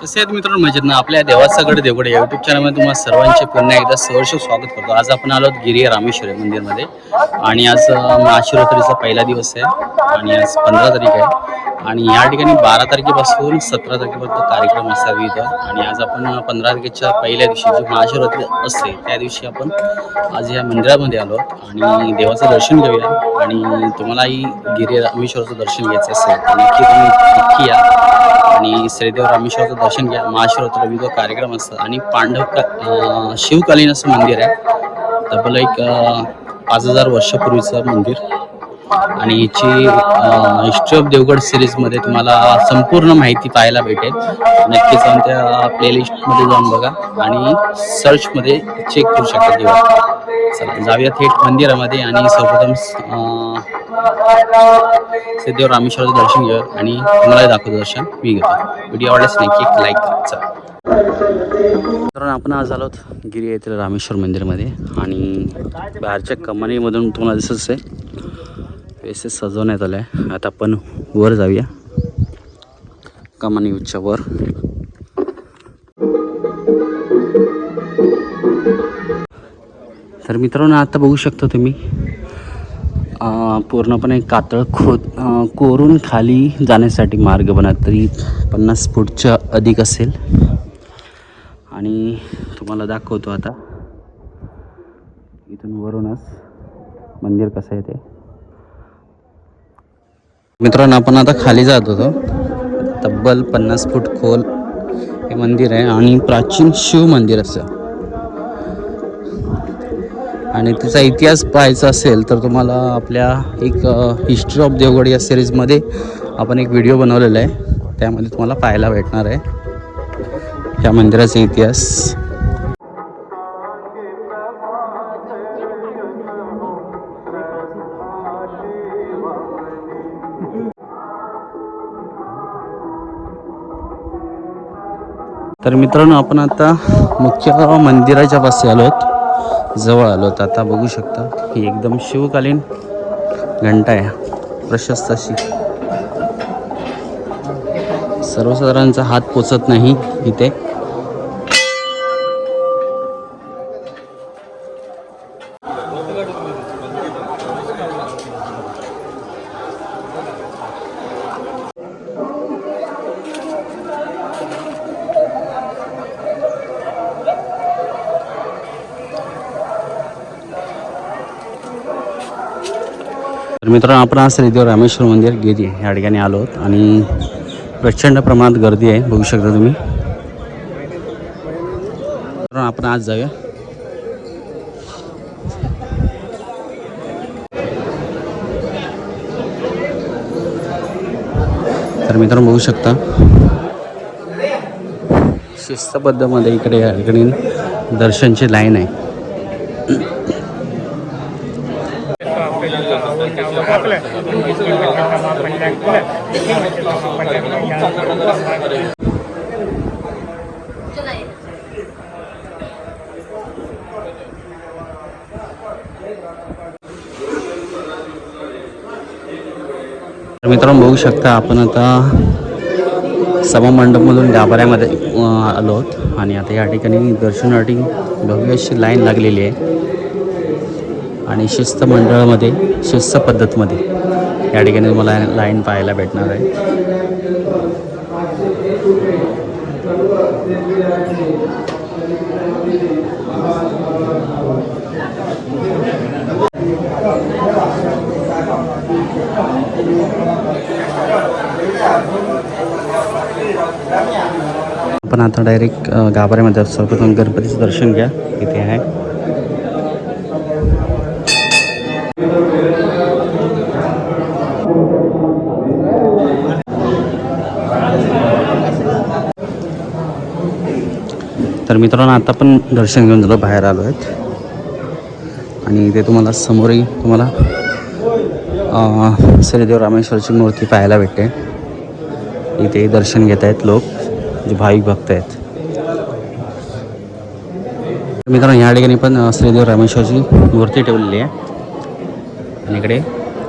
कसे आहेत मित्रांनो, मजेत ना. आपल्या देवाचागड देवगड या युट्यूब चॅनलमध्ये तुम्हाला सर्वांचे पुन्हा एकदा सहर्ष स्वागत करतो. आज आपण आलो गिरी रामेश्वर मंदिरमध्ये आणि आज महाशिवरात्रीचा पहिला दिवस आहे आणि आज 15 तारीख आहे आणि या ठिकाणी 12 तारखेपासून 17 तारखेपर्यंत कार्यक्रम असतात विविध. आणि आज आपण 15 तारखेच्या पहिल्या दिवशी जी महाशिवरात्री असते त्या दिवशी आपण आज या मंदिरामध्ये आलो आणि देवाचं दर्शन घेऊया. आणि तुम्हालाही गिरी रामेश्वराचं दर्शन घ्यायचं असेल तर नक्की तुम्ही नक्की या आणि श्रीदेव रामेश्वराचं दर्शन घ्या. महाशिवरात्री विविध कार्यक्रम असतात आणि शिवकालीन असं मंदिर आहे. तब्बल एक 5000 वर्षापूर्वीचं मंदिर आणि याची हिस्ट्री ऑफ देवगड सिरीजमध्ये तुम्हाला संपूर्ण माहिती पाहायला भेटेल. नक्की जाऊन त्या प्लेलिस्टमध्ये जाऊन बघा आणि सर्चमध्ये चेक करू शकता देवा. चला जाऊया थेट मंदिरामध्ये आणि सर्वप्रथम सिद्धेव रामेश्वराचं दर्शन घेऊया आणि तुम्हाला दाखवतो दर्शन मी घेतो. व्हिडिओ आवडल्यास नक्की लाईक करा. चला कारण आपण आज आलो गिरी येथील रामेश्वर मंदिरमध्ये आणि बाहेरच्या कमानीमधून तुम्हाला दिसत आहे पैसे सजवण्यात आलं आहे. आता आपण वर जाऊया कमानीच्या वर. तर मित्रांनो आता बघू शकता तुम्ही पूर्णपणे कातळ कोरून खाली जाण्यासाठी मार्ग बनत तरी 50 फूटच्या अधिक असेल आणि तुम्हाला दाखवतो आता इथून वरूनच मंदिर कसं आहे ते. मित्रांनो आपण आता खाली जात होतो. तब्बल 50 फूट खोल हे मंदिर आहे आणि प्राचीन शिव मंदिर असं आणि त्याचा इतिहास पाहायचा असेल तर तुम्हाला आपल्या एक हिस्ट्री ऑफ देवगड या सिरीजमध्ये आपण एक व्हिडिओ बनवलेला आहे. त्यामध्ये तुम्हाला पाहायला भेटणार आहे ह्या मंदिराचा इतिहास. तर मित्रांनो आपण आता मुख्य मंदिराच्या पाशी आलोत, जवळ आलोत. आता बघू शकता ही एकदम शिवकालीन घंटा आहे प्रशस्त अशी. सर्वसाधारणचा हात पोचत नाही इथे. तर मित्रांनो आपण आज श्रीदेव रामेश्वर मंदिर गिरी या ठिकाणी आलो आहोत आणि प्रचंड प्रमाणात गर्दी आहे बघू शकता तुम्ही. तर आपण आज जाऊया. तर मित्रांनो बघू शकता शिस्तबद्धमध्ये इकडे या ठिकाणी दर्शनची लाईन आहे. मित्रांनो बघू शकता आपण आता सभामंडपमधून गाभाऱ्यामध्ये आलो आहोत आणि आता या ठिकाणी दर्शनासाठी भव्य अशी लाईन लागलेली आहे आणि शिस्त मंडळामध्ये शिस्त पद्धतमध्ये या ठिकाणी तुम्हाला लाईन पाहायला भेटणार आहे. आपण आता डायरेक्ट गाभाऱ्यामध्ये सर्वप्रथम गणपतीचं दर्शन घ्या. इथे आहे. तर मित्रांनो आता पण दर्शन घेऊन झालं, बाहेर आलो आहेत आणि इथे तुम्हाला समोरही तुम्हाला श्रीदेव रामेश्वरची मूर्ती पाहायला भेटते. इथे दर्शन घेत आहेत लोक जे भाविक भक्त आहेत. मित्रांनो या ठिकाणी पण श्रीदेव रामेश्वरची मूर्ती ठेवलेली आहे आणि इकडे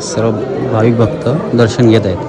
सर्व भाविक भक्त दर्शन घेत आहेत.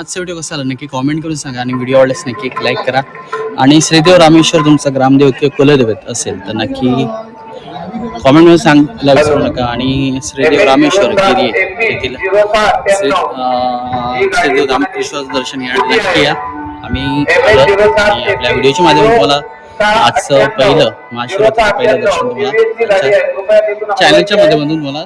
आजचा व्हिडिओ कसा आला नक्की कॉमेंट करून सांगा आणि व्हिडिओ आवडल्यास नक्की एक लाईक करा. आणि श्रीदेव रामेश्वर तुमचा ग्रामदेव किंवा कुलदैवत असेल तर नक्की कॉमेंटमध्ये सांगायला विसरू नका. आणि श्रीदेव रामेश्वर गिरी येथील श्रीदेव रामकृष्ण दर्शन या नक्की या. आम्ही आणि आपल्या व्हिडिओच्या माध्यमातून तुम्हाला आजचं पहिलं महाशिवरात्रीचं पहिलं दर्शन तुम्हाला चॅनलच्या माध्यमातून मला